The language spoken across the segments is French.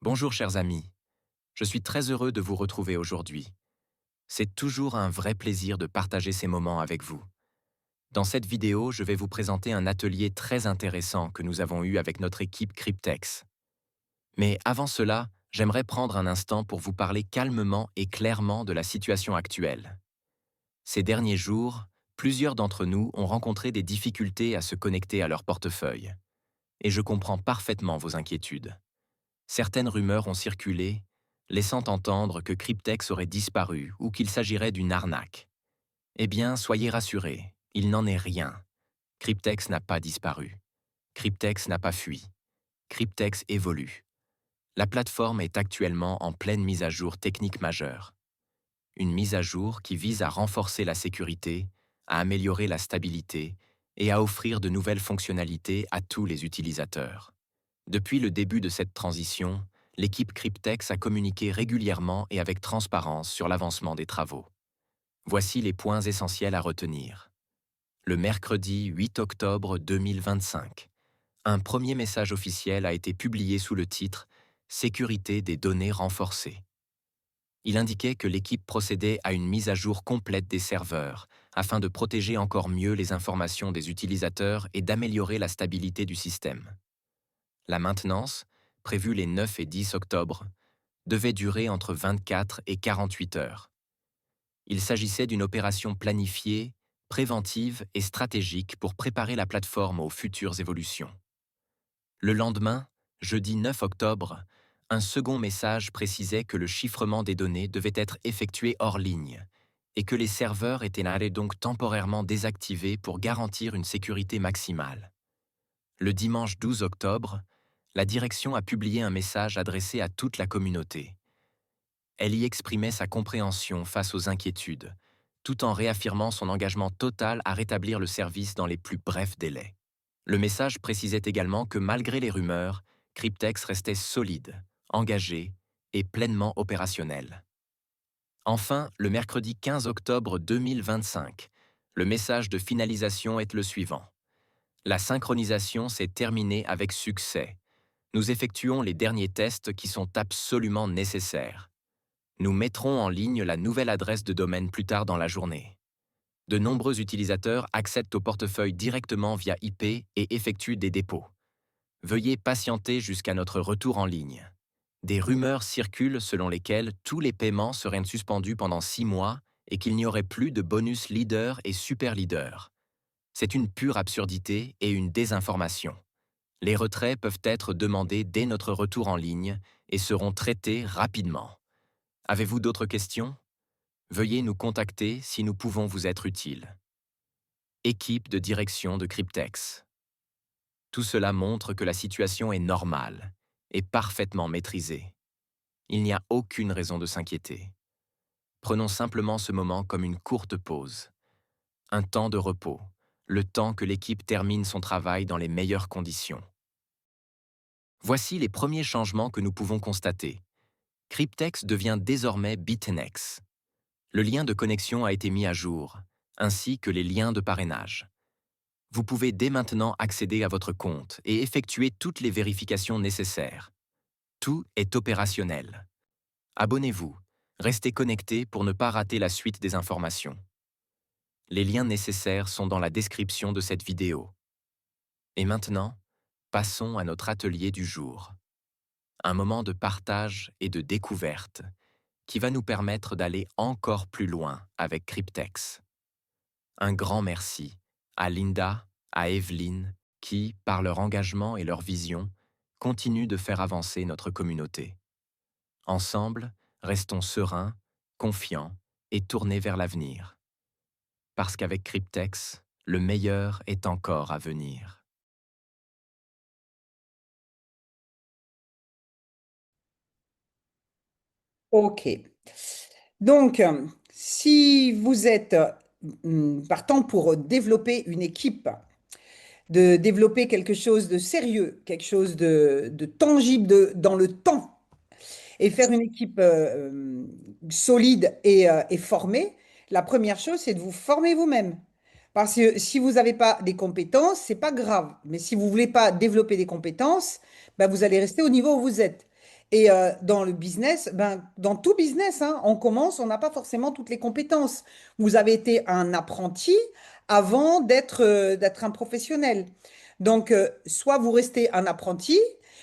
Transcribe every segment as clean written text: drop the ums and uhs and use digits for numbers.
Bonjour chers amis, je suis très heureux de vous retrouver aujourd'hui. C'est toujours un vrai plaisir de partager ces moments avec vous. Dans cette vidéo, je vais vous présenter un atelier très intéressant que nous avons eu avec notre équipe Cryptex. Mais avant cela, j'aimerais prendre un instant pour vous parler calmement et clairement de la situation actuelle. Ces derniers jours, plusieurs d'entre nous ont rencontré des difficultés à se connecter à leur portefeuille. Et je comprends parfaitement vos inquiétudes. Certaines rumeurs ont circulé, laissant entendre que Cryptex aurait disparu ou qu'il s'agirait d'une arnaque. Eh bien, soyez rassurés, il n'en est rien. Cryptex n'a pas disparu. Cryptex n'a pas fui. Cryptex évolue. La plateforme est actuellement en pleine mise à jour technique majeure. Une mise à jour qui vise à renforcer la sécurité, à améliorer la stabilité et à offrir de nouvelles fonctionnalités à tous les utilisateurs. Depuis le début de cette transition, l'équipe Cryptex a communiqué régulièrement et avec transparence sur l'avancement des travaux. Voici les points essentiels à retenir. Le mercredi 8 octobre 2025, un premier message officiel a été publié sous le titre « Sécurité des données renforcée ». Il indiquait que l'équipe procédait à une mise à jour complète des serveurs afin de protéger encore mieux les informations des utilisateurs et d'améliorer la stabilité du système. La maintenance, prévue les 9 et 10 octobre, devait durer entre 24 et 48 heures. Il s'agissait d'une opération planifiée, préventive et stratégique pour préparer la plateforme aux futures évolutions. Le lendemain, jeudi 9 octobre, un second message précisait que le chiffrement des données devait être effectué hors ligne et que les serveurs étaient allés donc temporairement désactivés pour garantir une sécurité maximale. Le dimanche 12 octobre, la direction a publié un message adressé à toute la communauté. Elle y exprimait sa compréhension face aux inquiétudes, tout en réaffirmant son engagement total à rétablir le service dans les plus brefs délais. Le message précisait également que malgré les rumeurs, Cryptex restait solide, engagé et pleinement opérationnel. Enfin, le mercredi 15 octobre 2025, le message de finalisation est le suivant. La synchronisation s'est terminée avec succès. Nous effectuons les derniers tests qui sont absolument nécessaires. Nous mettrons en ligne la nouvelle adresse de domaine plus tard dans la journée. De nombreux utilisateurs accèdent au portefeuille directement via IP et effectuent des dépôts. Veuillez patienter jusqu'à notre retour en ligne. Des rumeurs circulent selon lesquelles tous les paiements seraient suspendus pendant 6 mois et qu'il n'y aurait plus de bonus leader et super leader. C'est une pure absurdité et une désinformation. Les retraits peuvent être demandés dès notre retour en ligne et seront traités rapidement. Avez-vous d'autres questions? Veuillez nous contacter si nous pouvons vous être utiles. Équipe de direction de Cryptex. Tout cela montre que la situation est normale et parfaitement maîtrisée. Il n'y a aucune raison de s'inquiéter. Prenons simplement ce moment comme une courte pause, un temps de repos, le temps que l'équipe termine son travail dans les meilleures conditions. Voici les premiers changements que nous pouvons constater. Cryptex devient désormais Bitnex. Le lien de connexion a été mis à jour, ainsi que les liens de parrainage. Vous pouvez dès maintenant accéder à votre compte et effectuer toutes les vérifications nécessaires. Tout est opérationnel. Abonnez-vous, restez connectés pour ne pas rater la suite des informations. Les liens nécessaires sont dans la description de cette vidéo. Et maintenant, passons à notre atelier du jour. Un moment de partage et de découverte qui va nous permettre d'aller encore plus loin avec Cryptex. Un grand merci à Linda, à Evelyne, qui, par leur engagement et leur vision, continuent de faire avancer notre communauté. Ensemble, restons sereins, confiants et tournés vers l'avenir. Parce qu'avec Cryptex, le meilleur est encore à venir. Ok. Donc, si vous êtes partant pour développer une équipe, de développer quelque chose de sérieux, quelque chose de tangible dans le temps, et faire une équipe solide et formée, la première chose, c'est de vous former vous-même. Parce que si vous n'avez pas des compétences, c'est pas grave. Mais si vous voulez pas développer des compétences, ben vous allez rester au niveau où vous êtes. Et dans le business, ben, dans tout business, hein, on commence, on n'a pas forcément toutes les compétences. Vous avez été un apprenti avant d'être un professionnel. Donc, soit vous restez un apprenti,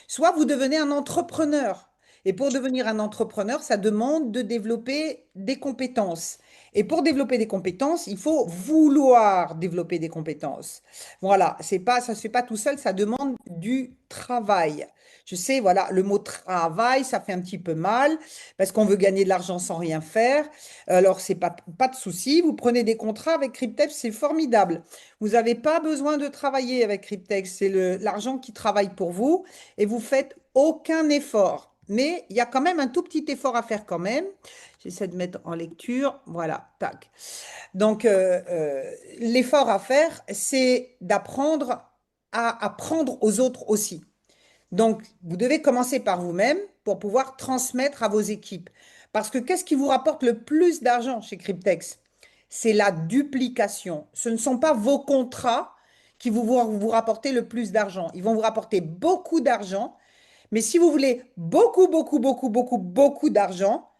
soit vous devenez un entrepreneur. Et pour devenir un entrepreneur, ça demande de développer des compétences. Et pour développer des compétences, il faut vouloir développer des compétences. Voilà, c'est pas, ça se fait pas tout seul, ça demande du travail. Je sais, voilà, le mot travail, ça fait un petit peu mal parce qu'on veut gagner de l'argent sans rien faire. Alors, c'est pas de souci. Vous prenez des contrats avec Cryptex, c'est formidable. Vous n'avez pas besoin de travailler avec Cryptex. C'est l'argent qui travaille pour vous et vous faites aucun effort. Mais il y a quand même un tout petit effort à faire quand même. J'essaie de mettre en lecture. Voilà, tac. Donc, l'effort à faire, c'est d'apprendre à apprendre aux autres aussi. Donc, vous devez commencer par vous-même pour pouvoir transmettre à vos équipes. Parce que qu'est-ce qui vous rapporte le plus d'argent chez Cryptex? C'est la duplication. Ce ne sont pas vos contrats qui vont vous rapporter le plus d'argent. Ils vont vous rapporter beaucoup d'argent. Mais si vous voulez beaucoup, beaucoup, beaucoup, beaucoup, beaucoup d'argent,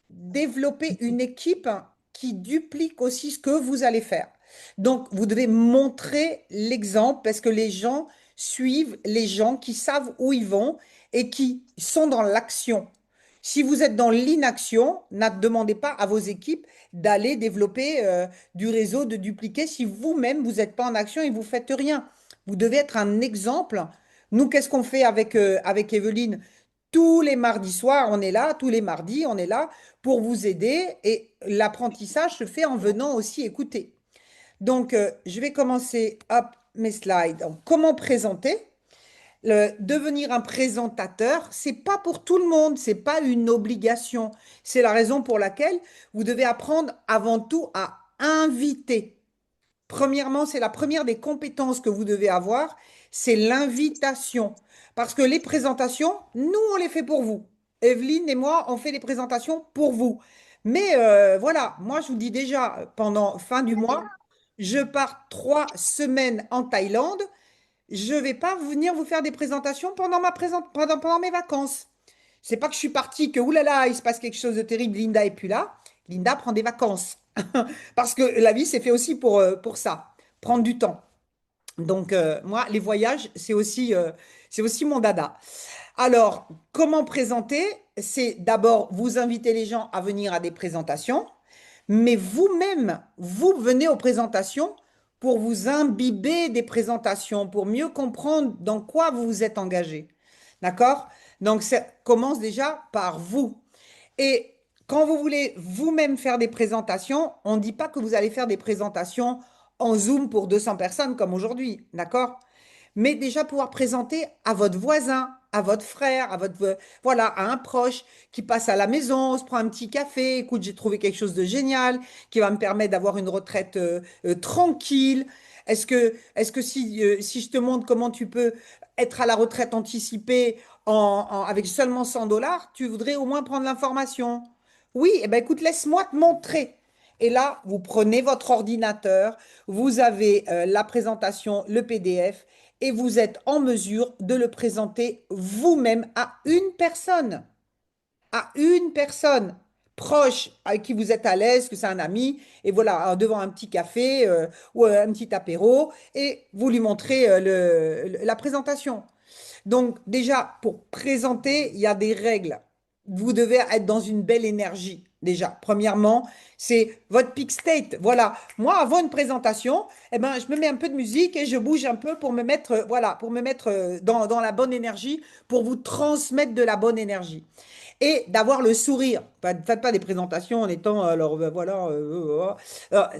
développer une équipe qui duplique aussi ce que vous allez faire. Donc, vous devez montrer l'exemple parce que les gens suivent les gens qui savent où ils vont et qui sont dans l'action. Si vous êtes dans l'inaction, ne demandez pas à vos équipes d'aller développer du réseau, de dupliquer si vous-même, vous n'êtes pas en action et vous faites rien. Vous devez être un exemple. Nous, qu'est-ce qu'on fait avec Evelyne? Tous les mardis soirs, on est là, tous les mardis, on est là pour vous aider et l'apprentissage se fait en venant aussi écouter. Donc, je vais commencer, hop, mes slides. Donc, comment présenter? Devenir un présentateur, c'est pas pour tout le monde, c'est pas une obligation. C'est la raison pour laquelle vous devez apprendre avant tout à inviter. Premièrement, c'est la première des compétences que vous devez avoir, c'est l'invitation. Parce que les présentations, nous, on les fait pour vous. Evelyne et moi, on fait les présentations pour vous. Mais voilà, moi, je vous dis déjà, pendant fin du mois, je pars 3 semaines en Thaïlande. Je ne vais pas venir vous faire des présentations pendant mes vacances. C'est pas que je suis partie, que oulala, il se passe quelque chose de terrible, Linda est plus là. Linda prend des vacances. Parce que la vie, c'est fait aussi pour ça, prendre du temps. Donc, moi, les voyages, c'est aussi mon dada. Alors, comment présenter? C'est d'abord vous inviter les gens à venir à des présentations, mais vous-même, vous venez aux présentations pour vous imbiber des présentations, pour mieux comprendre dans quoi vous vous êtes engagé. D'accord? Donc, ça commence déjà par vous. Et quand vous voulez vous-même faire des présentations, on ne dit pas que vous allez faire des présentations en Zoom pour 200 personnes comme aujourd'hui, d'accord? Mais déjà pouvoir présenter à votre voisin, à votre frère, voilà, à un proche qui passe à la maison, on se prend un petit café, écoute, j'ai trouvé quelque chose de génial qui va me permettre d'avoir une retraite tranquille. Est-ce que si je te montre comment tu peux être à la retraite anticipée avec seulement 100 dollars, tu voudrais au moins prendre l'information? Oui, eh ben écoute, laisse-moi te montrer. Et là, vous prenez votre ordinateur, vous avez la présentation, le PDF, et vous êtes en mesure de le présenter vous-même à une personne proche avec qui vous êtes à l'aise, que c'est un ami, et voilà, devant un petit café ou un petit apéro, et vous lui montrez la présentation. Donc déjà, pour présenter, il y a des règles. Vous devez être dans une belle énergie. Déjà, premièrement, c'est votre peak state. Voilà. Moi, avant une présentation, eh ben, je me mets un peu de musique et je bouge un peu pour me mettre, voilà, pour me mettre dans la bonne énergie, pour vous transmettre de la bonne énergie. Et d'avoir le sourire. Faites pas des présentations en étant, alors voilà,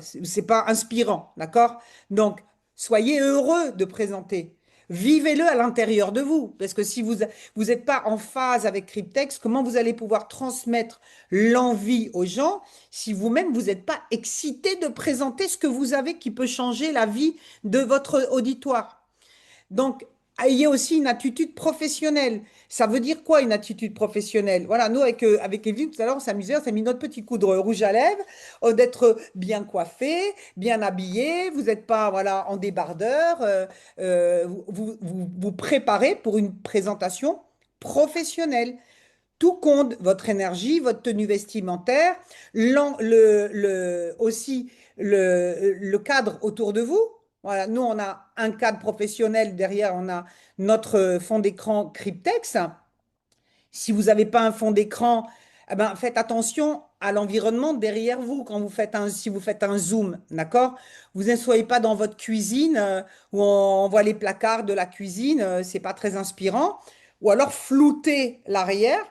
c'est pas inspirant, d'accord? Donc, soyez heureux de présenter. Vivez-le à l'intérieur de vous, parce que si vous n'êtes pas en phase avec Cryptex, comment vous allez pouvoir transmettre l'envie aux gens si vous-même vous n'êtes pas excité de présenter ce que vous avez qui peut changer la vie de votre auditoire? Donc, ayez aussi une attitude professionnelle. Ça veut dire quoi une attitude professionnelle? Voilà, nous, avec Evelyne, tout à l'heure, on s'amusait, on s'est mis notre petit coup de rouge à lèvres, d'être bien coiffé, bien habillé, vous n'êtes pas voilà, en débardeur, vous préparez pour une présentation professionnelle. tout compte, votre énergie, votre tenue vestimentaire, aussi le cadre autour de vous. Voilà, nous, on a un cadre professionnel, derrière, on a notre fond d'écran Cryptex. Si vous n'avez pas un fond d'écran, eh ben, faites attention à l'environnement derrière vous quand vous faites si vous faites un zoom, d'accord? Vous ne soyez pas dans votre cuisine où on voit les placards de la cuisine, c'est pas très inspirant. Ou alors floutez l'arrière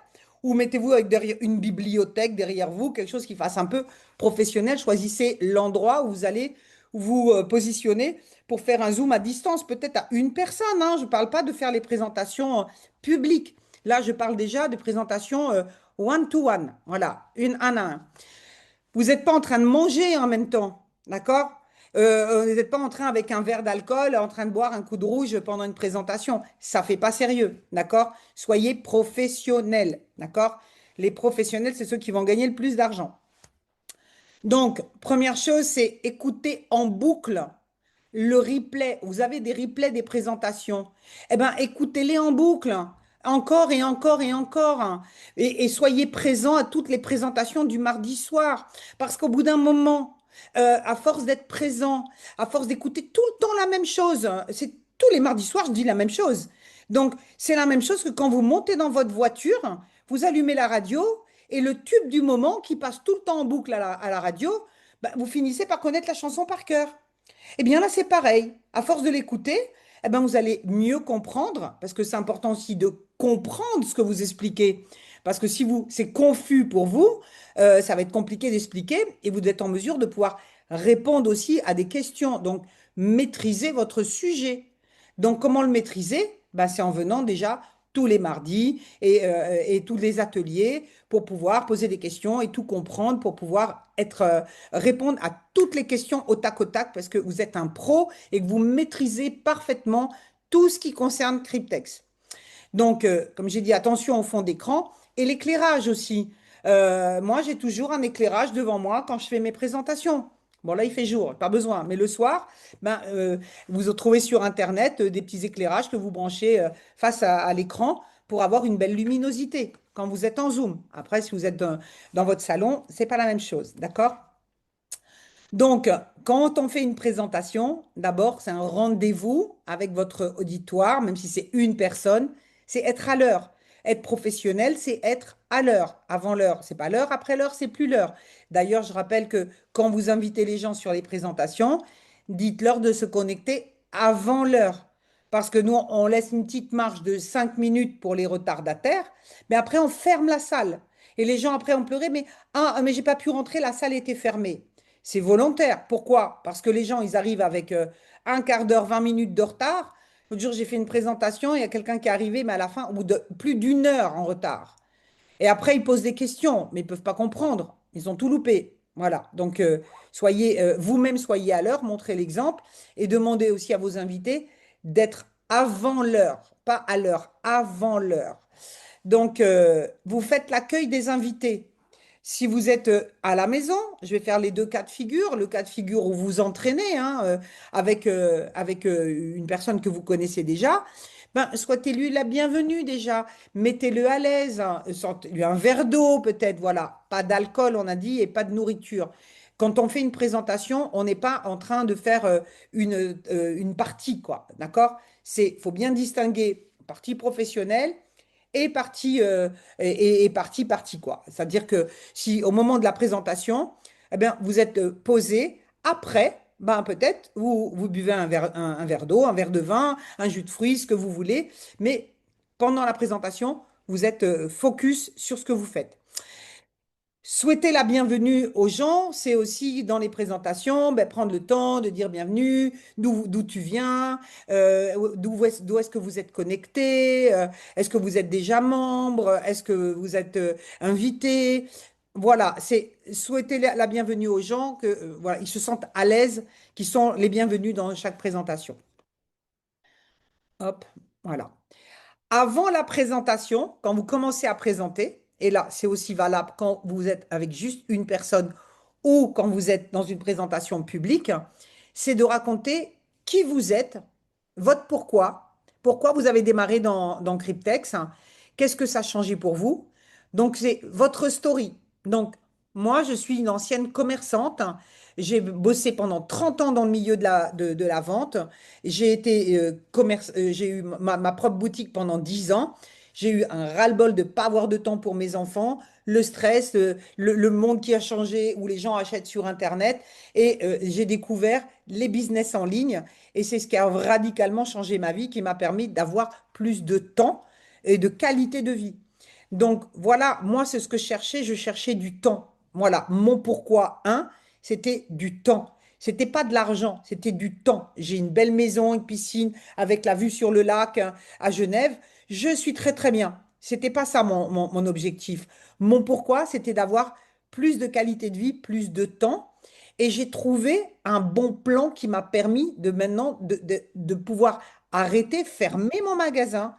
ou mettez-vous avec derrière une bibliothèque derrière vous, quelque chose qui fasse un peu professionnel. Choisissez l'endroit où vous allez vous positionner pour faire un zoom à distance, peut-être à une personne, hein. Je ne parle pas de faire les présentations publiques. Là, je parle déjà de présentation one-to-one. Voilà, une un à un. Vous n'êtes pas en train de manger en même temps, d'accord? Vous n'êtes pas en train, avec un verre d'alcool, en train de boire un coup de rouge pendant une présentation. Ça ne fait pas sérieux, d'accord? Soyez professionnels, d'accord? Les professionnels, c'est ceux qui vont gagner le plus d'argent. Donc, première chose, c'est écouter en boucle le replay. Vous avez des replays des présentations. Eh bien, écoutez-les en boucle, encore et encore et encore, hein. Et soyez présents à toutes les présentations du mardi soir. Parce qu'au bout d'un moment, à force d'être présent, à force d'écouter tout le temps la même chose, c'est tous les mardis soirs, je dis la même chose. Donc, c'est la même chose que quand vous montez dans votre voiture, vous allumez la radio et le tube du moment qui passe tout le temps en boucle à la radio, bah, vous finissez par connaître la chanson par cœur. Eh bien là, c'est pareil. À force de l'écouter, eh ben, vous allez mieux comprendre, parce que c'est important aussi de comprendre ce que vous expliquez. Parce que si c'est confus pour vous, ça va être compliqué d'expliquer et vous êtes en mesure de pouvoir répondre aussi à des questions. Donc, maîtriser votre sujet. Donc, comment le maîtriser? Ben, c'est en venant déjà tous les mardis et tous les ateliers pour pouvoir poser des questions et tout comprendre, pour pouvoir répondre à toutes les questions au tac, parce que vous êtes un pro et que vous maîtrisez parfaitement tout ce qui concerne Cryptex. Donc, comme j'ai dit, attention au fond d'écran et l'éclairage aussi. Moi, j'ai toujours un éclairage devant moi quand je fais mes présentations. Bon, là, il fait jour, pas besoin. Mais le soir, ben, vous trouvez sur Internet des petits éclairages que vous branchez face à l'écran pour avoir une belle luminosité quand vous êtes en Zoom. Après, si vous êtes dans votre salon, c'est pas la même chose, d'accord? Donc, quand on fait une présentation, d'abord, c'est un rendez-vous avec votre auditoire, même si c'est une personne, c'est être à l'heure. Être professionnel, c'est être à l'heure, avant l'heure. C'est pas l'heure, après l'heure, c'est plus l'heure. D'ailleurs, je rappelle que quand vous invitez les gens sur les présentations, dites-leur de se connecter avant l'heure. Parce que nous, on laisse une petite marge de 5 minutes pour les retardataires, mais après, on ferme la salle. Et les gens, après, ont pleuré, mais j'ai pas pu rentrer, la salle était fermée. C'est volontaire. Pourquoi? Parce que les gens, ils arrivent avec un quart d'heure, 20 minutes de retard. L'autre jour, j'ai fait une présentation, il y a quelqu'un qui est arrivé, mais à la fin, au bout de plus d'une heure en retard. Et après, ils posent des questions, mais ils ne peuvent pas comprendre. Ils ont tout loupé. Voilà. Donc, soyez vous-même, soyez à l'heure, montrez l'exemple et demandez aussi à vos invités d'être avant l'heure, pas à l'heure, avant l'heure. Donc, vous faites l'accueil des invités. Si vous êtes à la maison, je vais faire les deux cas de figure. Le cas de figure où vous entraînez hein, avec une personne que vous connaissez déjà, ben, souhaitez-lui la bienvenue déjà. Mettez-le à l'aise, hein, sortez-lui un verre d'eau peut-être, voilà. Pas d'alcool, on a dit, et pas de nourriture. Quand on fait une présentation, on n'est pas en train de faire une partie, quoi. D'accord? Faut bien distinguer partie professionnelle et partie, quoi. C'est-à-dire que si au moment de la présentation, eh bien, vous êtes posé, après, ben, peut-être vous buvez un verre d'eau, un verre de vin, un jus de fruits, ce que vous voulez, mais pendant la présentation, vous êtes focus sur ce que vous faites. Souhaiter la bienvenue aux gens, c'est aussi dans les présentations, ben, prendre le temps de dire bienvenue, d'où tu viens, d'où est-ce que vous êtes connecté, est-ce que vous êtes déjà membre, est-ce que vous êtes invité. Voilà, c'est souhaiter la bienvenue aux gens, que voilà, ils se sentent à l'aise, qu'ils sont les bienvenus dans chaque présentation. Hop, voilà. Avant la présentation, quand vous commencez à présenter, et là, c'est aussi valable quand vous êtes avec juste une personne ou quand vous êtes dans une présentation publique, c'est de raconter qui vous êtes, votre pourquoi vous avez démarré dans Cryptex, qu'est-ce que ça a changé pour vous, Donc, c'est votre story. Donc, moi, je suis une ancienne commerçante. J'ai bossé pendant 30 ans dans le milieu de la vente. J'ai été j'ai eu ma propre boutique pendant 10 ans. J'ai eu un ras-le-bol de pas avoir de temps pour mes enfants, le stress, le monde qui a changé où les gens achètent sur Internet. Et j'ai découvert les business en ligne. Et c'est ce qui a radicalement changé ma vie, qui m'a permis d'avoir plus de temps et de qualité de vie. Donc voilà, moi c'est ce que je cherchais du temps. Voilà, mon pourquoi un, c'était du temps. C'était pas de l'argent, c'était du temps. J'ai une belle maison, une piscine avec la vue sur le lac hein, à Genève. Je suis très très bien. C'était pas ça mon objectif. Mon pourquoi, c'était d'avoir plus de qualité de vie, plus de temps. Et j'ai trouvé un bon plan qui m'a permis de maintenant de pouvoir arrêter, fermer mon magasin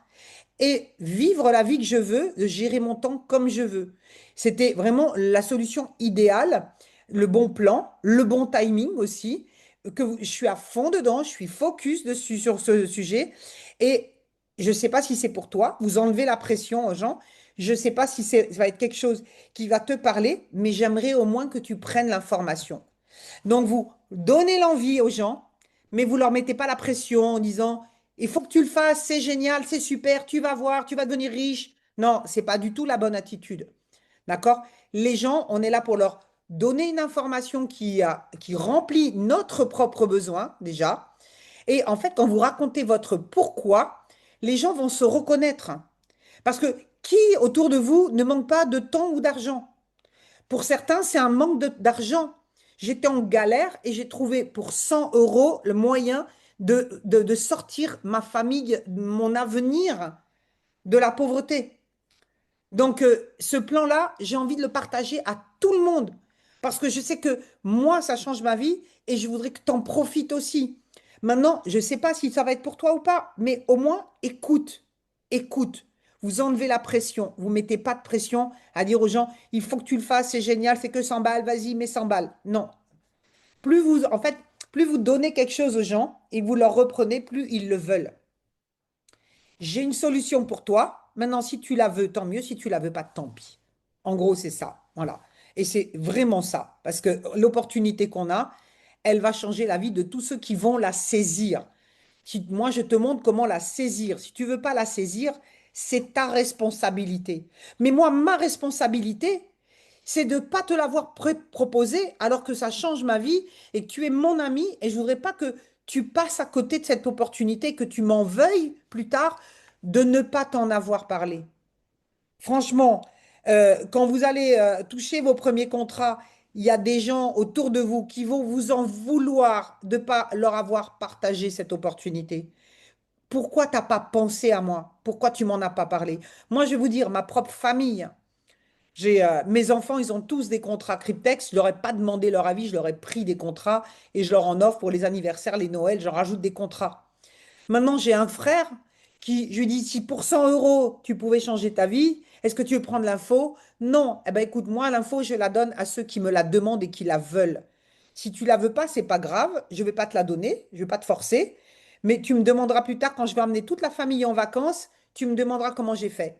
et vivre la vie que je veux, de gérer mon temps comme je veux. C'était vraiment la solution idéale, le bon plan, le bon timing aussi, je suis à fond dedans, je suis focus dessus sur ce sujet. Et je ne sais pas si c'est pour toi, vous enlevez la pression aux gens. Je ne sais pas si ça va être quelque chose qui va te parler, mais j'aimerais au moins que tu prennes l'information. Donc, vous donnez l'envie aux gens, mais vous leur mettez pas la pression en disant, il faut que tu le fasses, c'est génial, c'est super, tu vas voir, tu vas devenir riche. Non, c'est pas du tout la bonne attitude. D'accord? Les gens, on est là pour leur donner une information qui remplit notre propre besoin, déjà. Et en fait, quand vous racontez votre pourquoi, les gens vont se reconnaître. Parce que qui autour de vous ne manque pas de temps ou d'argent? Pour certains, c'est un manque d'argent. J'étais en galère et j'ai trouvé pour 100 euros le moyen de sortir ma famille, mon avenir de la pauvreté. Donc, ce plan-là, j'ai envie de le partager à tout le monde parce que je sais que moi, ça change ma vie et je voudrais que tu en profites aussi. Maintenant, je ne sais pas si ça va être pour toi ou pas, mais au moins, écoute, écoute. Vous enlevez la pression. Vous mettez pas de pression à dire aux gens, il faut que tu le fasses, c'est génial, c'est que 100 balles, vas-y, mets 100 balles. Non. En fait, plus vous donnez quelque chose aux gens et vous leur reprenez, plus ils le veulent. J'ai une solution pour toi. Maintenant, si tu la veux, tant mieux. Si tu la veux pas, tant pis. En gros, c'est ça. Voilà. Et c'est vraiment ça. Parce que l'opportunité qu'on a, elle va changer la vie de tous ceux qui vont la saisir. Si, moi, je te montre comment la saisir. Si tu veux pas la saisir, c'est ta responsabilité. Mais moi, ma responsabilité, c'est de ne pas te l'avoir proposé alors que ça change ma vie et que tu es mon ami et je voudrais pas que tu passes à côté de cette opportunité, que tu m'en veuilles plus tard de ne pas t'en avoir parlé. Franchement, quand vous allez toucher vos premiers contrats, il y a des gens autour de vous qui vont vous en vouloir de ne pas leur avoir partagé cette opportunité. Pourquoi t'as pas pensé à moi? Pourquoi tu m'en as pas parlé? Moi, je vais vous dire, ma propre famille. Mes enfants, ils ont tous des contrats Cryptex. Je leur ai pas demandé leur avis, je leur ai pris des contrats et je leur en offre pour les anniversaires, les Noëls, j'en rajoute des contrats. Maintenant, j'ai un frère qui, je lui dis, si pour 100 euros, tu pouvais changer ta vie, est-ce que tu veux prendre l'info? Non. Eh ben, écoute, moi, l'info, je la donne à ceux qui me la demandent et qui la veulent. Si tu la veux pas, c'est pas grave, je vais pas te la donner, je vais pas te forcer, mais tu me demanderas plus tard quand je vais emmener toute la famille en vacances, tu me demanderas comment j'ai fait.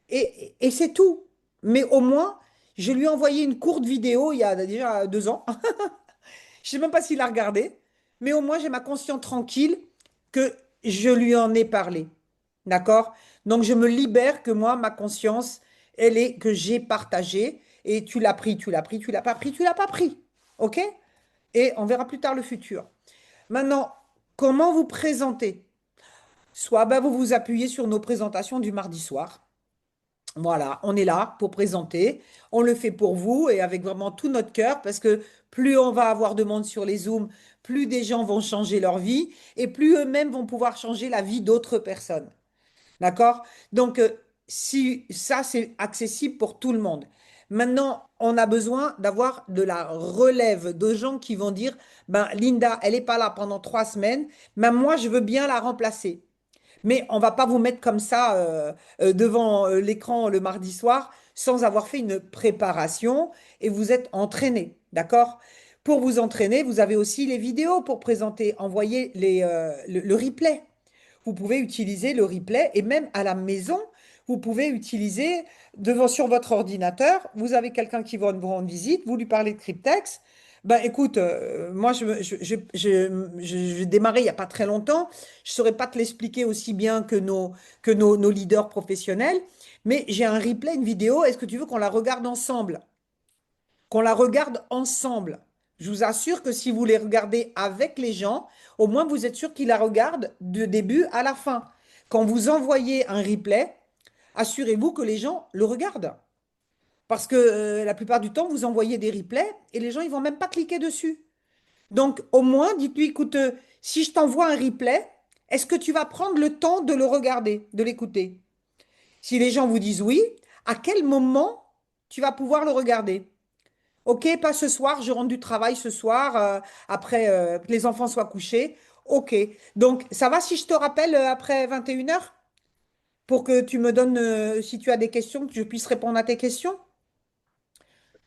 Et c'est tout. Mais au moins, je lui ai envoyé une courte vidéo il y a déjà 2 ans. Je sais même pas s'il a regardé, mais au moins j'ai ma conscience tranquille que je lui en ai parlé. D'accord? Donc je me libère que moi, ma conscience, elle est que j'ai partagé et tu l'as pris, tu l'as pris, tu l'as pas pris, tu l'as pas pris. OK? Et on verra plus tard le futur. Maintenant, comment vous présenter? Soit ben, vous vous appuyez sur nos présentations du mardi soir. Voilà, on est là pour présenter. On le fait pour vous et avec vraiment tout notre cœur parce que plus on va avoir de monde sur les Zooms, plus des gens vont changer leur vie et plus eux-mêmes vont pouvoir changer la vie d'autres personnes. D'accord? Donc, si ça, c'est accessible pour tout le monde. Maintenant, on a besoin d'avoir de la relève de gens qui vont dire, ben, Linda, elle n'est pas là pendant 3 semaines, mais moi, je veux bien la remplacer. Mais on va pas vous mettre comme ça devant l'écran le mardi soir sans avoir fait une préparation et vous êtes entraîné, d'accord? Pour vous entraîner, vous avez aussi les vidéos pour présenter, envoyer le replay. Vous pouvez utiliser le replay et même à la maison, vous pouvez utiliser sur votre ordinateur. Vous avez quelqu'un qui va vous rendre visite, vous lui parlez de cryptex. Ben, écoute, moi, j'ai démarré il n'y a pas très longtemps. Je ne saurais pas te l'expliquer aussi bien que nos leaders professionnels, mais j'ai un replay, une vidéo. Est-ce que tu veux qu'on la regarde ensemble? Qu'on la regarde ensemble. Je vous assure que si vous les regardez avec les gens, au moins vous êtes sûr qu'ils la regardent de début à la fin. Quand vous envoyez un replay, assurez-vous que les gens le regardent. Parce que la plupart du temps, vous envoyez des replays et les gens, ils vont même pas cliquer dessus. Donc, au moins, dites-lui, écoute, si je t'envoie un replay, est-ce que tu vas prendre le temps de le regarder, de l'écouter? Si les gens vous disent oui, à quel moment tu vas pouvoir le regarder? Ok, pas ce soir, je rentre du travail ce soir, après que les enfants soient couchés. Ok, donc ça va si je te rappelle après 21 heures pour que tu me donnes, si tu as des questions, que je puisse répondre à tes questions?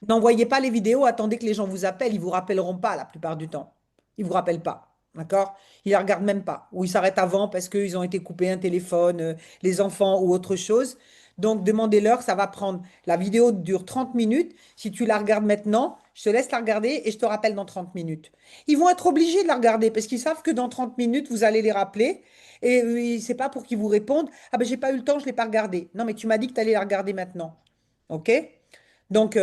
N'envoyez pas les vidéos, attendez que les gens vous appellent. Ils ne vous rappelleront pas la plupart du temps. Ils ne vous rappellent pas. D'accord? Ils ne la regardent même pas. Ou ils s'arrêtent avant parce qu'ils ont été coupés un téléphone, les enfants ou autre chose. Donc, demandez-leur, ça va prendre. La vidéo dure 30 minutes. Si tu la regardes maintenant, je te laisse la regarder et je te rappelle dans 30 minutes. Ils vont être obligés de la regarder parce qu'ils savent que dans 30 minutes, vous allez les rappeler. Et c'est pas pour qu'ils vous répondent. Ah ben, j'ai pas eu le temps, je l'ai pas regardé. Non, mais tu m'as dit que tu allais la regarder maintenant. OK? Donc,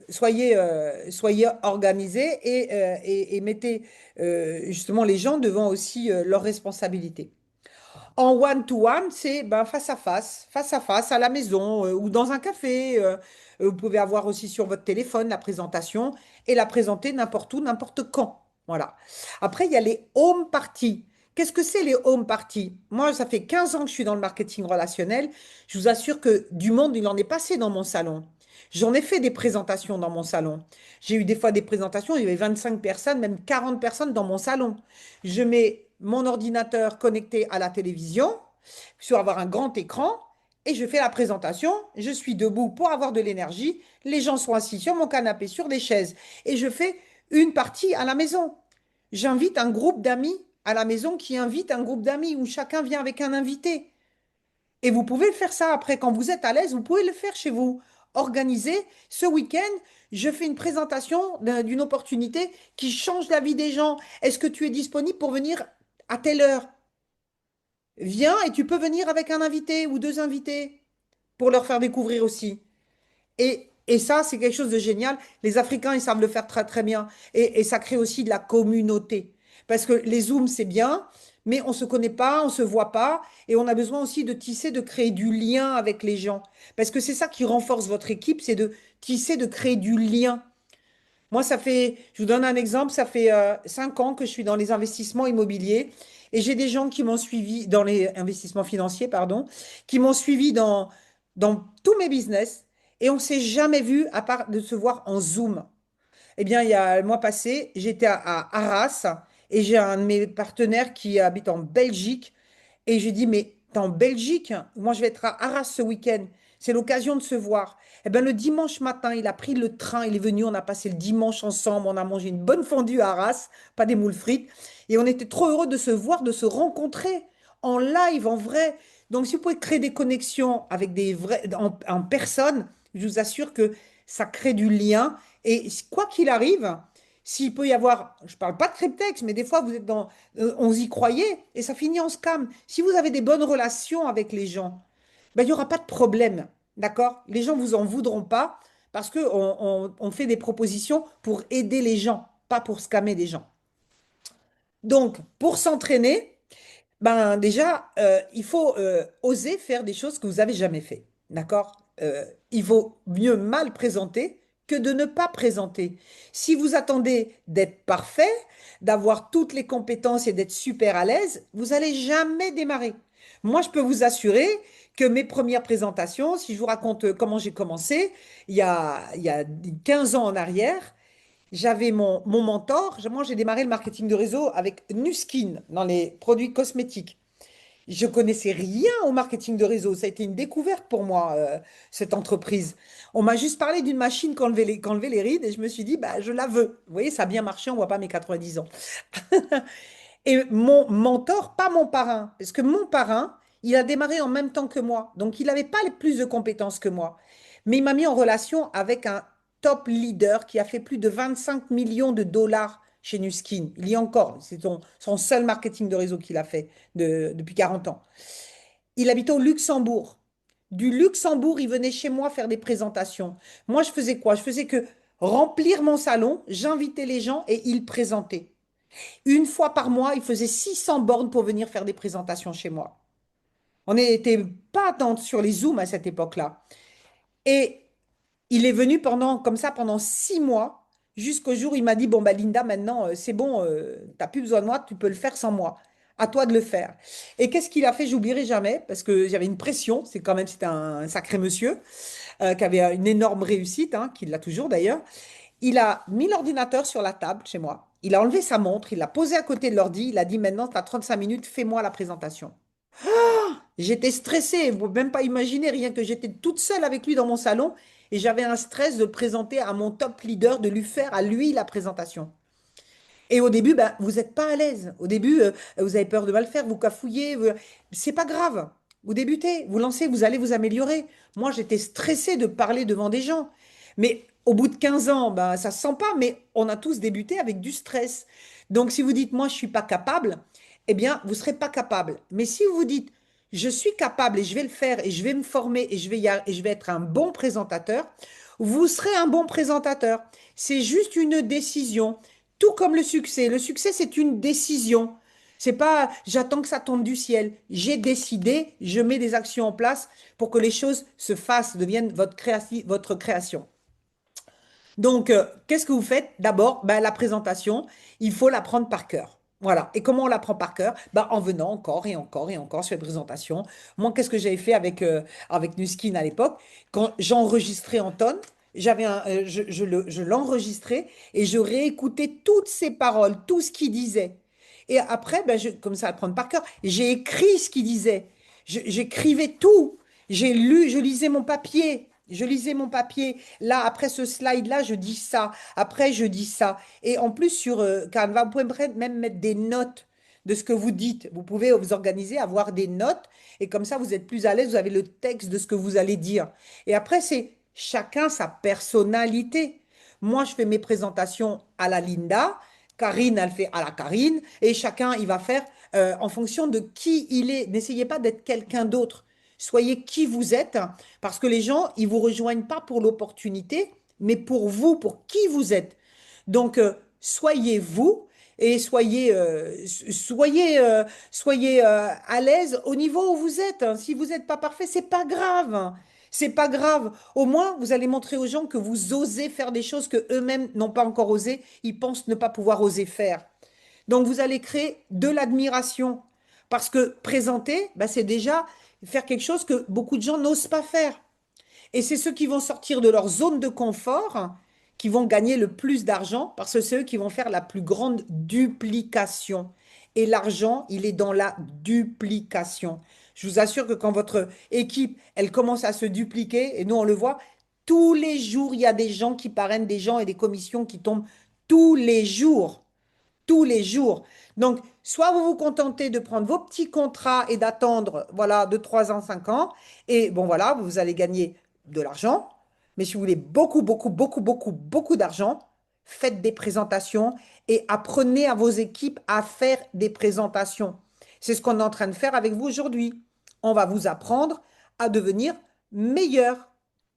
soyez organisés et mettez justement les gens devant aussi leurs responsabilités. En one-to-one, c'est ben, face à face, à la maison ou dans un café. Vous pouvez avoir aussi sur votre téléphone la présentation et la présenter n'importe où, n'importe quand. Voilà. Après, il y a les home parties. Qu'est-ce que c'est les home parties? Moi, ça fait 15 ans que je suis dans le marketing relationnel. Je vous assure que du monde, il en est passé dans mon salon. J'en ai fait des présentations dans mon salon. J'ai eu des fois des présentations, il y avait 25 personnes, même 40 personnes dans mon salon. Je mets mon ordinateur connecté à la télévision, sur avoir un grand écran, et je fais la présentation. Je suis debout pour avoir de l'énergie. Les gens sont assis sur mon canapé, sur des chaises, et je fais une partie à la maison. J'invite un groupe d'amis à la maison qui invite un groupe d'amis où chacun vient avec un invité. Et vous pouvez le faire ça après, quand vous êtes à l'aise, vous pouvez le faire chez vous. Organisez ce week-end, je fais une présentation d'une opportunité qui change la vie des gens. Est-ce que tu es disponible pour venir à telle heure? Viens et tu peux venir avec un invité ou deux invités pour leur faire découvrir aussi. Et ça, c'est quelque chose de génial. Les Africains, ils savent le faire très, très bien. Et ça crée aussi de la communauté. Parce que les Zooms, c'est bien, mais on ne se connaît pas, on ne se voit pas. Et on a besoin aussi de tisser, de créer du lien avec les gens. Parce que c'est ça qui renforce votre équipe, c'est de tisser, de créer du lien. Moi, je vous donne un exemple, ça fait 5 ans que je suis dans les investissements immobiliers et j'ai des gens qui m'ont suivi dans les investissements financiers, pardon, qui m'ont suivi dans tous mes business et on ne s'est jamais vu à part de se voir en Zoom. Eh bien, il y a le mois passé, j'étais à Arras et j'ai un de mes partenaires qui habite en Belgique. Et j'ai dit, mais t'es en Belgique? Moi, je vais être à Arras ce week-end. C'est l'occasion de se voir. Eh bien, le dimanche matin, il a pris le train, il est venu, on a passé le dimanche ensemble, on a mangé une bonne fondue à Arras, pas des moules frites. Et on était trop heureux de se voir, de se rencontrer en live, en vrai. Donc, si vous pouvez créer des connexions avec des vrais, en personne, je vous assure que ça crée du lien. Et quoi qu'il arrive, s'il peut y avoir, je ne parle pas de cryptex, mais des fois, vous êtes on y croyait et ça finit en scam. Si vous avez des bonnes relations avec les gens, ben, il n'y aura pas de problème. D'accord? Les gens ne vous en voudront pas parce qu'on on fait des propositions pour aider les gens, pas pour scammer des gens. Donc, pour s'entraîner, ben déjà, il faut oser faire des choses que vous n'avez jamais fait. D'accord? Il vaut mieux mal présenter que de ne pas présenter. Si vous attendez d'être parfait, d'avoir toutes les compétences et d'être super à l'aise, vous n'allez jamais démarrer. Moi, je peux vous assurer que mes premières présentations, si je vous raconte comment j'ai commencé, il y a 15 ans en arrière, j'avais mon mentor. Moi, j'ai démarré le marketing de réseau avec Nuskin dans les produits cosmétiques. Je connaissais rien au marketing de réseau. Ça a été une découverte pour moi, cette entreprise. On m'a juste parlé d'une machine qui enlevait les rides et je me suis dit, bah, je la veux. Vous voyez, ça a bien marché, on voit pas mes 90 ans. Et mon mentor, pas mon parrain, parce que mon parrain, il a démarré en même temps que moi. Donc, il n'avait pas les plus de compétences que moi. Mais il m'a mis en relation avec un top leader qui a fait plus de 25 millions de dollars chez Nuskin. Il y a encore, c'est son seul marketing de réseau qu'il a fait depuis 40 ans. Il habitait au Luxembourg. Du Luxembourg, il venait chez moi faire des présentations. Moi, je faisais quoi? Je faisais que remplir mon salon, j'invitais les gens et ils présentaient. Une fois par mois, il faisait 600 bornes pour venir faire des présentations chez moi. On n'était pas attente sur les Zooms à cette époque-là. Et il est venu comme ça, pendant 6 mois, jusqu'au jour où il m'a dit, bon, bah, Linda, maintenant, c'est bon, tu n'as plus besoin de moi, tu peux le faire sans moi. À toi de le faire. Et qu'est-ce qu'il a fait? J'oublierai jamais, parce que j'avais une pression. C'était un sacré monsieur qui avait une énorme réussite, hein, qui l'a toujours d'ailleurs. Il a mis l'ordinateur sur la table chez moi. Il a enlevé sa montre, il l'a posé à côté de l'ordi. Il a dit, maintenant, tu as 35 minutes, fais-moi la présentation. J'étais stressée, vous pouvez même pas imaginer, rien que j'étais toute seule avec lui dans mon salon et j'avais un stress de le présenter à mon top leader, de lui faire à lui la présentation. Et au début, ben, vous n'êtes pas à l'aise. Au début, vous avez peur de mal faire, vous cafouillez. C'est pas grave. Vous débutez, vous lancez, vous allez vous améliorer. Moi, j'étais stressée de parler devant des gens. Mais au bout de 15 ans, ben, ça se sent pas, mais on a tous débuté avec du stress. Donc, si vous dites, moi, je suis pas capable, eh bien, vous serez pas capable. Mais si vous vous dites, je suis capable et je vais le faire et je vais me former et et je vais être un bon présentateur, vous serez un bon présentateur. C'est juste une décision. Tout comme le succès. Le succès, c'est une décision. C'est pas j'attends que ça tombe du ciel. J'ai décidé, je mets des actions en place pour que les choses se fassent, deviennent votre création. Donc, qu'est-ce que vous faites? D'abord, ben, la présentation, il faut l'apprendre par cœur. Voilà. Et comment on l'apprend par cœur? Ben, en venant encore et encore et encore sur les présentations. Moi, qu'est-ce que j'avais fait avec Nuskin à l'époque? Quand j'enregistrais Anton, je l'enregistrais et je réécoutais toutes ses paroles, tout ce qu'il disait. Et après, ben, comme ça, apprendre par cœur, j'ai écrit ce qu'il disait. J'écrivais tout. J'ai lu, je lisais mon papier. Je lisais mon papier. Là, après ce slide-là, je dis ça. Après, je dis ça. Et en plus, sur Canva, vous pouvez même mettre des notes de ce que vous dites. Vous pouvez vous organiser, avoir des notes. Et comme ça, vous êtes plus à l'aise. Vous avez le texte de ce que vous allez dire. Et après, c'est chacun sa personnalité. Moi, je fais mes présentations à la Linda. Karine, elle fait à la Karine. Et chacun, il va faire en fonction de qui il est. N'essayez pas d'être quelqu'un d'autre. Soyez qui vous êtes, parce que les gens, ils vous rejoignent pas pour l'opportunité, mais pour vous, pour qui vous êtes. Donc, soyez vous et soyez à l'aise au niveau où vous êtes. Si vous n'êtes pas parfait, c'est pas grave. C'est pas grave. Au moins, vous allez montrer aux gens que vous osez faire des choses que eux-mêmes n'ont pas encore osé. Ils pensent ne pas pouvoir oser faire. Donc, vous allez créer de l'admiration. Parce que présenter, bah, c'est déjà faire quelque chose que beaucoup de gens n'osent pas faire. Et c'est ceux qui vont sortir de leur zone de confort qui vont gagner le plus d'argent parce que c'est eux qui vont faire la plus grande duplication. Et l'argent, il est dans la duplication. Je vous assure que quand votre équipe, elle commence à se dupliquer, et nous on le voit, tous les jours, il y a des gens qui parrainent des gens et des commissions qui tombent tous les jours tous les jours. Donc, soit vous vous contentez de prendre vos petits contrats et d'attendre, voilà, de 3 ans, 5 ans, et bon, voilà, vous allez gagner de l'argent. Mais si vous voulez beaucoup, beaucoup, beaucoup, beaucoup, beaucoup d'argent, faites des présentations et apprenez à vos équipes à faire des présentations. C'est ce qu'on est en train de faire avec vous aujourd'hui. On va vous apprendre à devenir meilleur.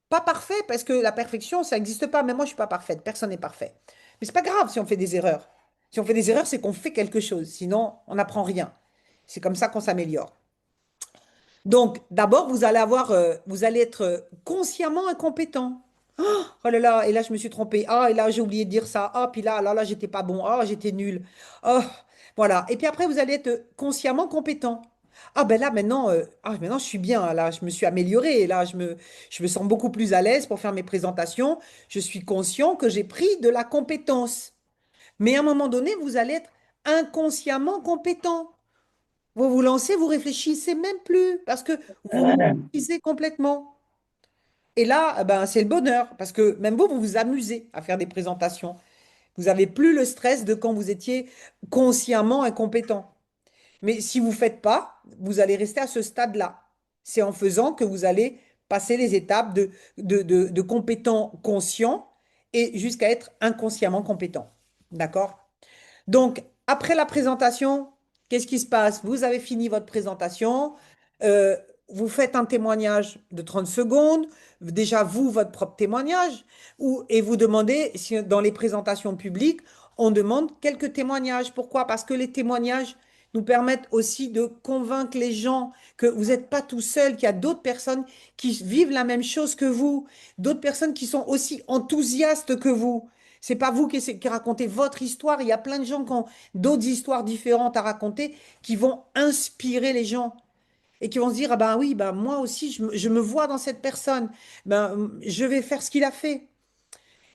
Pas parfait, parce que la perfection, ça n'existe pas. Mais moi, je ne suis pas parfaite. Personne n'est parfait. Mais c'est pas grave si on fait des erreurs. Si on fait des erreurs, c'est qu'on fait quelque chose. Sinon, on n'apprend rien. C'est comme ça qu'on s'améliore. Donc, d'abord, vous allez être consciemment incompétent. Oh là là, et là, je me suis trompée. Ah, et là, j'ai oublié de dire ça. Ah, puis là, j'étais pas bon. Ah, j'étais nul. Oh, voilà. Et puis après, vous allez être consciemment compétent. Ah, ben là, maintenant, je suis bien. Là, je me suis améliorée. Là, je me sens beaucoup plus à l'aise pour faire mes présentations. Je suis conscient que j'ai pris de la compétence. Mais à un moment donné, vous allez être inconsciemment compétent. Vous vous lancez, vous réfléchissez même plus parce que vous maîtrisez complètement. Et là, ben, c'est le bonheur parce que même vous, vous vous amusez à faire des présentations. Vous n'avez plus le stress de quand vous étiez consciemment incompétent. Mais si vous ne faites pas, vous allez rester à ce stade-là. C'est en faisant que vous allez passer les étapes de compétent conscient et jusqu'à être inconsciemment compétent. D'accord? Donc, après la présentation, qu'est-ce qui se passe? Vous avez fini votre présentation, euh, vous faites un témoignage de 30 secondes, déjà vous, votre propre témoignage, et vous demandez, si dans les présentations publiques, on demande quelques témoignages. Pourquoi? Parce que les témoignages nous permettent aussi de convaincre les gens que vous n'êtes pas tout seul, qu'il y a d'autres personnes qui vivent la même chose que vous, d'autres personnes qui sont aussi enthousiastes que vous. C'est pas vous qui racontez votre histoire. Il y a plein de gens qui ont d'autres histoires différentes à raconter qui vont inspirer les gens et qui vont se dire, ah ben oui, ben moi aussi, je me vois dans cette personne. Ben, je vais faire ce qu'il a fait.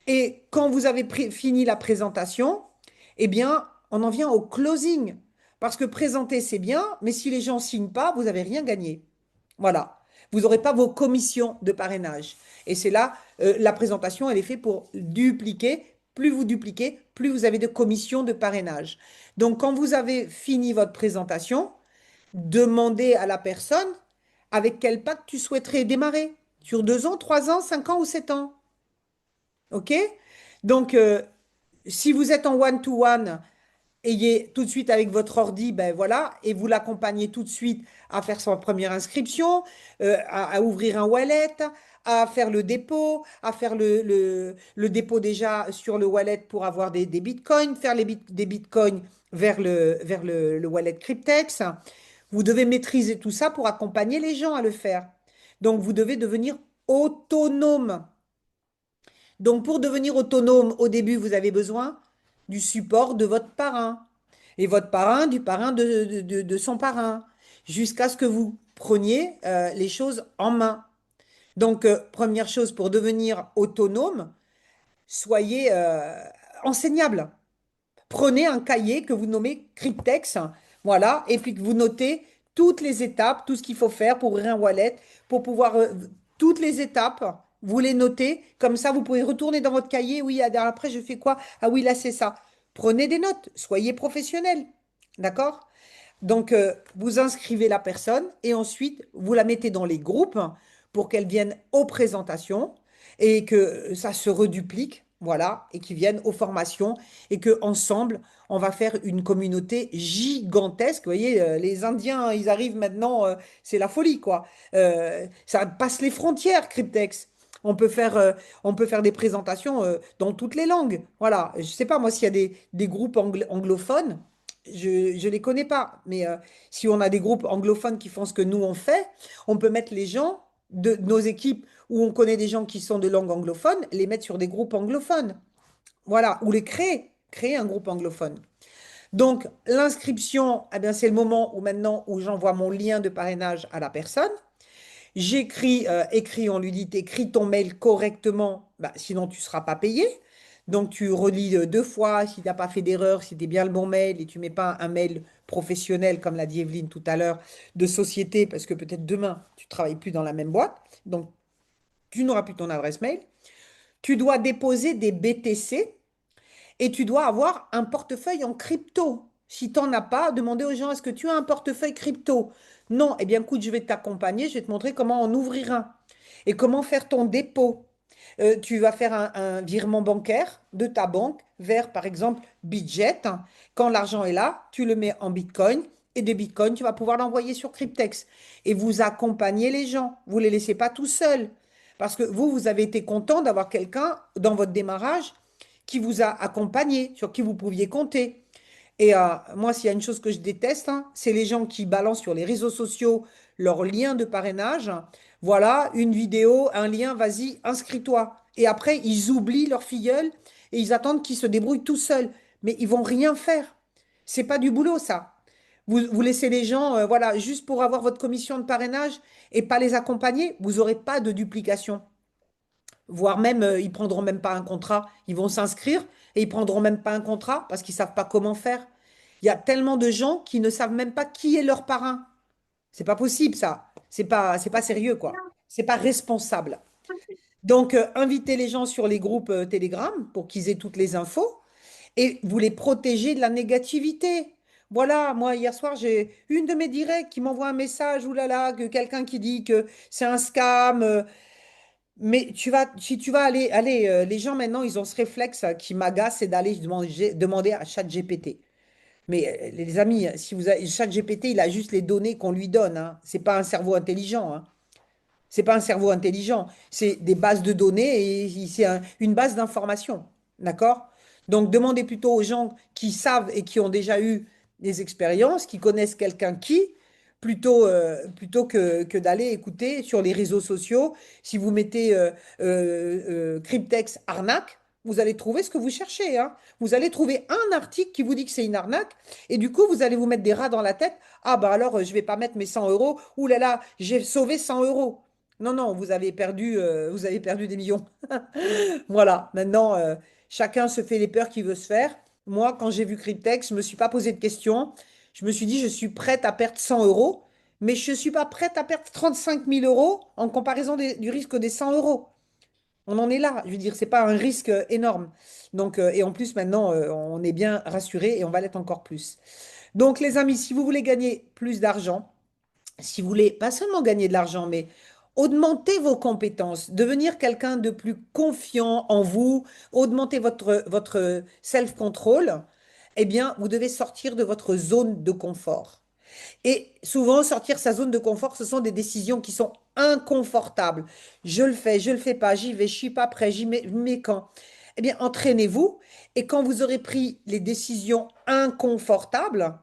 Et quand vous avez fini la présentation, eh bien, on en vient au closing. Parce que présenter, c'est bien, mais si les gens ne signent pas, vous n'avez rien gagné. Voilà. Vous n'aurez pas vos commissions de parrainage. Et c'est là, la présentation, elle est faite pour dupliquer. Plus vous dupliquez, plus vous avez de commissions de parrainage. Donc, quand vous avez fini votre présentation, demandez à la personne avec quel pacte tu souhaiterais démarrer. Sur 2 ans, 3 ans, 5 ans ou 7 ans. OK? Donc, si vous êtes en one-to-one, ayez tout de suite avec votre ordi, ben voilà, et vous l'accompagnez tout de suite à faire son première inscription, à ouvrir un wallet, à faire le dépôt, à faire le dépôt déjà sur le wallet pour avoir des bitcoins, faire des bitcoins vers le wallet Cryptex. Vous devez maîtriser tout ça pour accompagner les gens à le faire. Donc, vous devez devenir autonome. Donc, pour devenir autonome, au début, vous avez besoin du support de votre parrain. Et votre parrain, du parrain de son parrain, jusqu'à ce que vous preniez les choses en main. Donc, première chose, pour devenir autonome, soyez enseignable. Prenez un cahier que vous nommez Cryptex, voilà, et puis que vous notez toutes les étapes, tout ce qu'il faut faire pour ouvrir un wallet, pour pouvoir, toutes les étapes, vous les notez, comme ça vous pouvez retourner dans votre cahier, oui, après je fais quoi? Ah oui, là c'est ça. Prenez des notes, soyez professionnel, d'accord? Donc, vous inscrivez la personne et ensuite, vous la mettez dans les groupes pour qu'elle vienne aux présentations et que ça se reduplique, voilà, et qu'ils viennent aux formations et que ensemble, on va faire une communauté gigantesque. Vous voyez, les Indiens, ils arrivent maintenant, c'est la folie, quoi. Ça passe les frontières, Cryptex. On peut faire des présentations dans toutes les langues. Voilà. Je ne sais pas, moi, s'il y a des groupes anglophones, je les connais pas, mais si on a des groupes anglophones qui font ce que nous on fait, on peut mettre les gens de nos équipes où on connaît des gens qui sont de langue anglophone, les mettre sur des groupes anglophones. Voilà, ou créer un groupe anglophone. Donc, l'inscription, eh bien, c'est le moment où maintenant où j'envoie mon lien de parrainage à la personne. On lui dit, écris ton mail correctement, bah, sinon tu ne seras pas payé. Donc tu relis 2 fois si tu n'as pas fait d'erreur, si tu bien le bon mail et tu mets pas un mail professionnel, comme l'a dit Evelyne tout à l'heure, de société, parce que peut-être demain, tu ne travailles plus dans la même boîte. Donc tu n'auras plus ton adresse mail. Tu dois déposer des BTC et tu dois avoir un portefeuille en crypto. Si tu n'en as pas, demandez aux gens, est-ce que tu as un portefeuille crypto? Non, eh bien écoute, je vais t'accompagner, je vais te montrer comment en ouvrir un et comment faire ton dépôt. Tu vas faire un virement bancaire de ta banque vers, par exemple, Bitget. Quand l'argent est là, tu le mets en Bitcoin et des Bitcoins, tu vas pouvoir l'envoyer sur Cryptex. Et vous accompagnez les gens. Vous ne les laissez pas tout seuls. Parce que vous avez été content d'avoir quelqu'un dans votre démarrage qui vous a accompagné, sur qui vous pouviez compter. Et moi, s'il y a une chose que je déteste, hein, c'est les gens qui balancent sur les réseaux sociaux leur lien de parrainage. Voilà, une vidéo, un lien, vas-y, inscris-toi. Et après, ils oublient leur filleul et ils attendent qu'ils se débrouillent tout seuls. Mais ils vont rien faire. C'est pas du boulot, ça. Vous laissez les gens, voilà, juste pour avoir votre commission de parrainage et pas les accompagner, vous n'aurez pas de duplication. Voire même, ils prendront même pas un contrat. Ils vont s'inscrire et ils prendront même pas un contrat parce qu'ils savent pas comment faire. Il y a tellement de gens qui ne savent même pas qui est leur parrain. C'est pas possible, ça. C'est pas sérieux, quoi. C'est pas responsable. Donc, invitez les gens sur les groupes Telegram pour qu'ils aient toutes les infos et vous les protégez de la négativité. Voilà, moi, hier soir, j'ai une de mes directs qui m'envoie un message, oulala, que quelqu'un qui dit que c'est un scam. Mais si tu vas les gens maintenant, ils ont ce réflexe qui m'agace, c'est d'aller demander à ChatGPT. Mais les amis, si vous avez, ChatGPT, il a juste les données qu'on lui donne, hein. C'est pas un cerveau intelligent, hein. C'est pas un cerveau intelligent, c'est des bases de données et c'est une base d'informations. D'accord? Donc, demandez plutôt aux gens qui savent et qui ont déjà eu des expériences, qui connaissent quelqu'un plutôt que d'aller écouter sur les réseaux sociaux. Si vous mettez Cryptex arnaque, vous allez trouver ce que vous cherchez, hein. Vous allez trouver un article qui vous dit que c'est une arnaque et du coup, vous allez vous mettre des rats dans la tête. Ah, bah alors, je vais pas mettre mes 100 euros. Ouh là là, j'ai sauvé 100 euros. Non, non, vous avez perdu des millions. Voilà, maintenant, chacun se fait les peurs qu'il veut se faire. Moi, quand j'ai vu Cryptex, je ne me suis pas posé de questions. Je me suis dit, je suis prête à perdre 100 euros, mais je ne suis pas prête à perdre 35 000 euros en comparaison du risque des 100 euros. On en est là. Je veux dire, c'est pas un risque énorme. Donc, et en plus, maintenant, on est bien rassuré et on va l'être encore plus. Donc, les amis, si vous voulez gagner plus d'argent, si vous voulez pas seulement gagner de l'argent, mais augmenter vos compétences, devenir quelqu'un de plus confiant en vous, augmenter votre self-control, eh bien, vous devez sortir de votre zone de confort. Et souvent, sortir sa zone de confort, ce sont des décisions qui sont inconfortables. Je le fais pas, j'y vais, je suis pas prêt, mais quand? Eh bien, entraînez-vous et quand vous aurez pris les décisions inconfortables,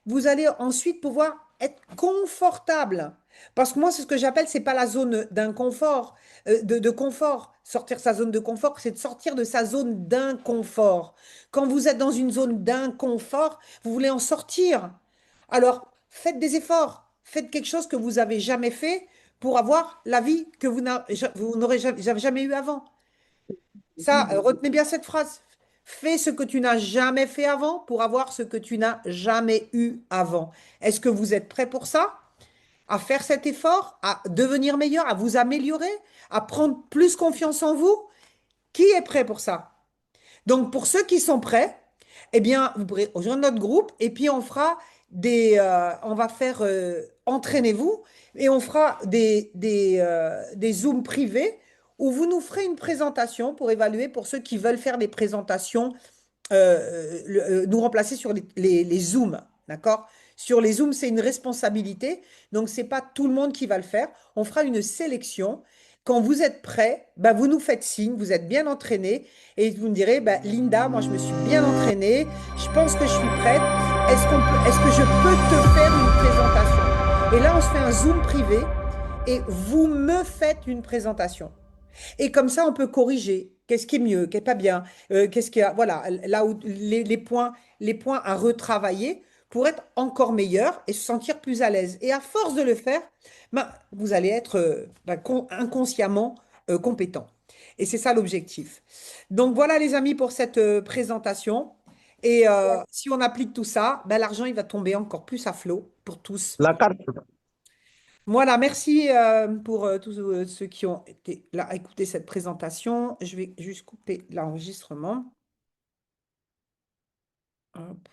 vous allez ensuite pouvoir être confortable. Parce que moi, c'est ce que j'appelle, c'est pas la zone d'inconfort, de confort. Sortir sa zone de confort, c'est de sortir de sa zone d'inconfort. Quand vous êtes dans une zone d'inconfort, vous voulez en sortir. Alors, faites des efforts. Faites quelque chose que vous avez jamais fait pour avoir la vie que vous n'aurez jamais eu avant. Ça, retenez bien cette phrase. Fais ce que tu n'as jamais fait avant pour avoir ce que tu n'as jamais eu avant. Est-ce que vous êtes prêt pour ça? À faire cet effort, à devenir meilleur, à vous améliorer, à prendre plus confiance en vous? Qui est prêt pour ça? Donc, pour ceux qui sont prêts, eh bien, vous pourrez rejoindre notre groupe et puis on va faire entraînez-vous et on fera des Zooms privés où vous nous ferez une présentation pour évaluer pour ceux qui veulent faire des présentations nous remplacer sur les Zooms, d'accord? Sur les Zooms, c'est une responsabilité, donc c'est pas tout le monde qui va le faire. On fera une sélection. Quand vous êtes prêt, bah, vous nous faites signe, vous êtes bien entraîné et vous me direz, bah, Linda, moi je me suis bien entraînée, je pense que je suis prête. Est-ce que je peux te faire une présentation? Et là, on se fait un Zoom privé et vous me faites une présentation. Et comme ça, on peut corriger. Qu'est-ce qui est mieux, qu'est-ce qui n'est pas bien, qu'est-ce qui a, voilà, là où les points à retravailler pour être encore meilleur et se sentir plus à l'aise. Et à force de le faire, ben, vous allez être inconsciemment compétent. Et c'est ça l'objectif. Donc voilà les amis pour cette présentation. Et si on applique tout ça, ben, l'argent il va tomber encore plus à flot pour tous. La carte. Voilà, merci pour tous ceux qui ont été là à écouter cette présentation. Je vais juste couper l'enregistrement. Hop.